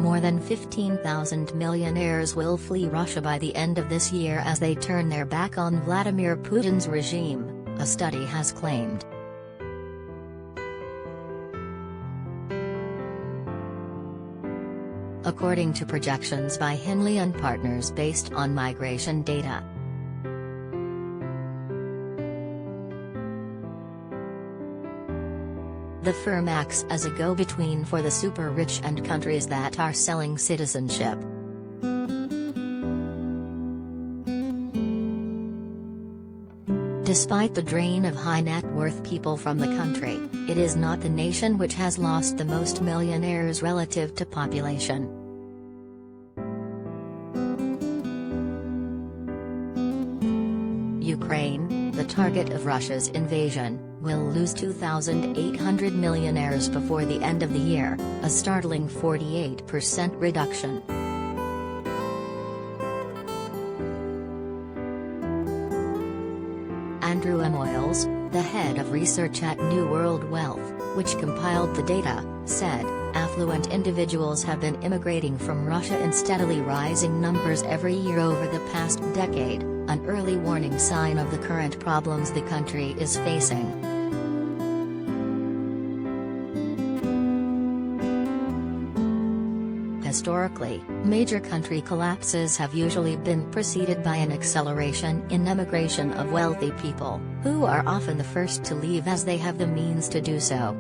More than 15,000 millionaires will flee Russia by the end of this year as they turn their back on Vladimir Putin's regime, a study has claimed. According to projections by Henley Partners based on migration data. The firm acts as a go-between for the super-rich and countries that are selling citizenship. Despite the drain of high-net-worth people from the country, it is not the nation which has lost the most millionaires relative to population. Ukraine, the target of Russia's invasion, will lose 2,800 millionaires before the end of the year, a startling 48% reduction. Andrew M. Oils, the head of research at New World Wealth, which compiled the data, said, affluent individuals have been immigrating from Russia in steadily rising numbers every year over the past decade, an early warning sign of the current problems the country is facing. Historically, major country collapses have usually been preceded by an acceleration in emigration of wealthy people, who are often the first to leave as they have the means to do so.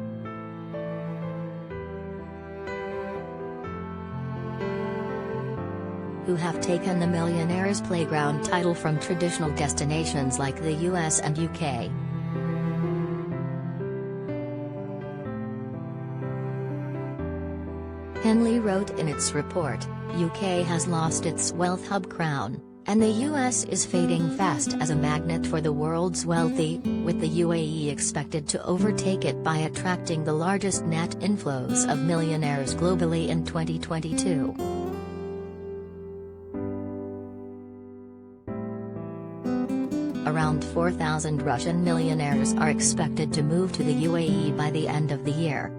Who have taken the millionaire's playground title from traditional destinations like the US and UK. Henley wrote in its report, UK has lost its wealth hub crown, and the US is fading fast as a magnet for the world's wealthy, with the UAE expected to overtake it by attracting the largest net inflows of millionaires globally in 2022. Around 4,000 Russian millionaires are expected to move to the UAE by the end of the year.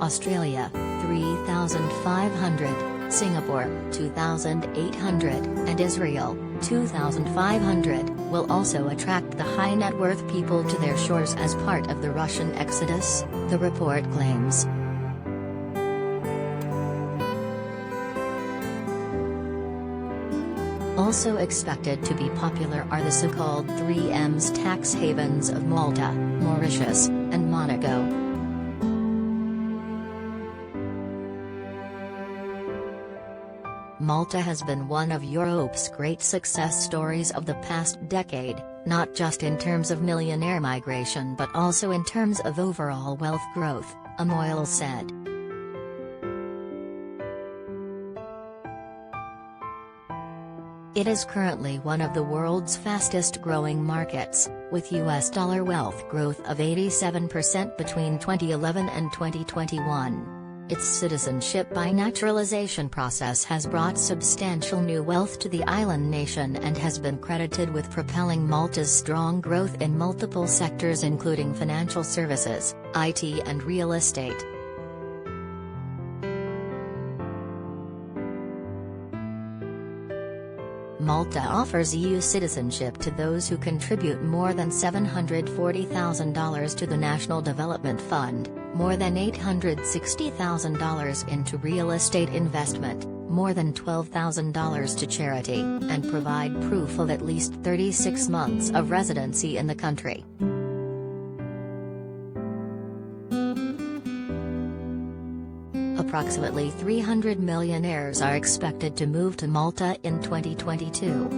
Australia, 3,500, Singapore, 2,800, and Israel, 2,500, will also attract the high-net-worth people to their shores as part of the Russian exodus, the report claims. Also expected to be popular are the so-called 3Ms tax havens of Malta, Mauritius, and Monaco. Malta has been one of Europe's great success stories of the past decade, not just in terms of millionaire migration but also in terms of overall wealth growth, Oil said. It is currently one of the world's fastest-growing markets, with US dollar wealth growth of 87% between 2011 and 2021. Its citizenship by naturalization process has brought substantial new wealth to the island nation and has been credited with propelling Malta's strong growth in multiple sectors including financial services, IT and real estate. Malta offers EU citizenship to those who contribute more than $740,000 to the National Development Fund, more than $860,000 into real estate investment, more than $12,000 to charity, and provide proof of at least 36 months of residency in the country. Approximately 300 millionaires are expected to move to Malta in 2022.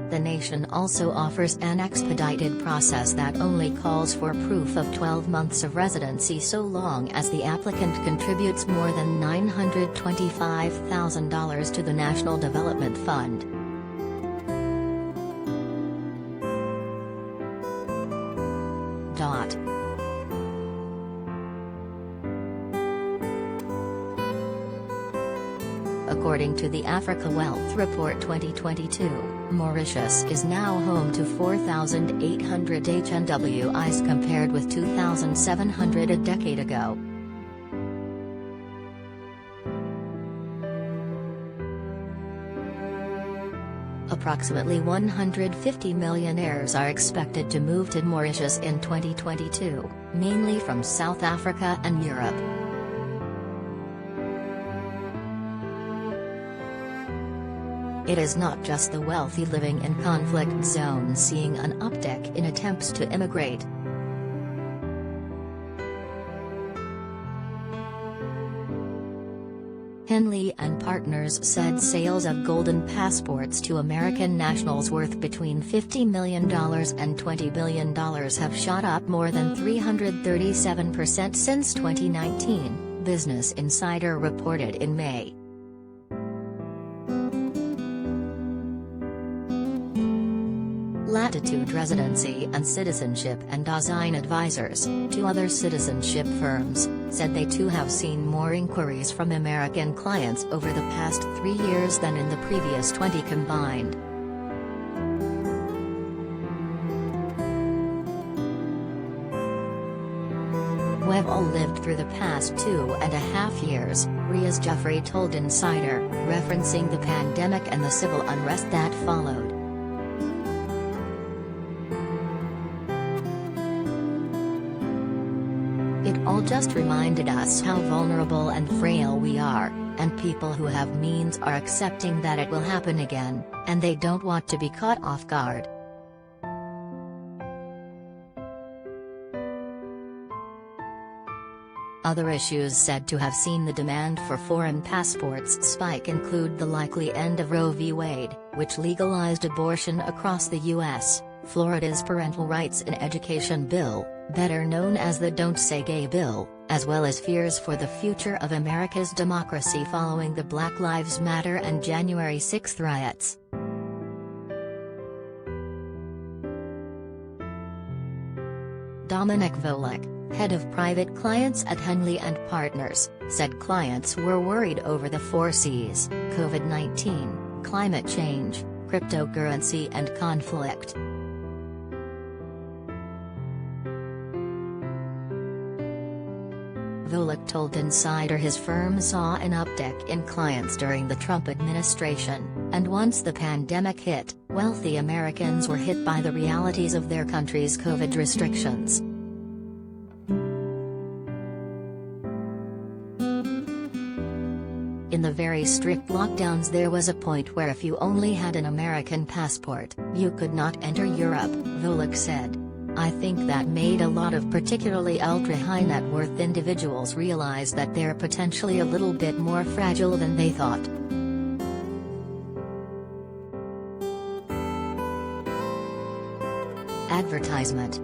The nation also offers an expedited process that only calls for proof of 12 months of residency so long as the applicant contributes more than $925,000 to the National Development Fund. According to the Africa Wealth Report 2022, Mauritius is now home to 4,800 HNWIs compared with 2,700 a decade ago. Approximately 150 millionaires are expected to move to Mauritius in 2022, mainly from South Africa and Europe. It is not just the wealthy living in conflict zones seeing an uptick in attempts to immigrate. Henley Partners said sales of golden passports to American nationals worth between $50 million and $20 billion have shot up more than 337% since 2019, Business Insider reported in May. Latitude Residency and Citizenship and Design Advisors, two other citizenship firms, said they too have seen more inquiries from American clients over the past 3 years than in the previous 20 combined. We've all lived through the past 2.5 years, Riaz Jeffrey told Insider, referencing the pandemic and the civil unrest that followed. It all just reminded us how vulnerable and frail we are, and people who have means are accepting that it will happen again, and they don't want to be caught off guard. Other issues said to have seen the demand for foreign passports spike include the likely end of Roe v. Wade, which legalized abortion across the U.S., Florida's Parental Rights in Education bill, better known as the Don't Say Gay bill, as well as fears for the future of America's democracy following the Black Lives Matter and January 6 riots. Dominic Volek, head of private clients at Henley Partners, said clients were worried over the 4 Cs: COVID-19, climate change, cryptocurrency and conflict. Volek told Insider his firm saw an uptick in clients during the Trump administration, and once the pandemic hit, wealthy Americans were hit by the realities of their country's COVID restrictions. In the very strict lockdowns, there was a point where if you only had an American passport, you could not enter Europe, Volek said. I think that made a lot of particularly ultra-high net worth individuals realize that they're potentially a little bit more fragile than they thought. Advertisement.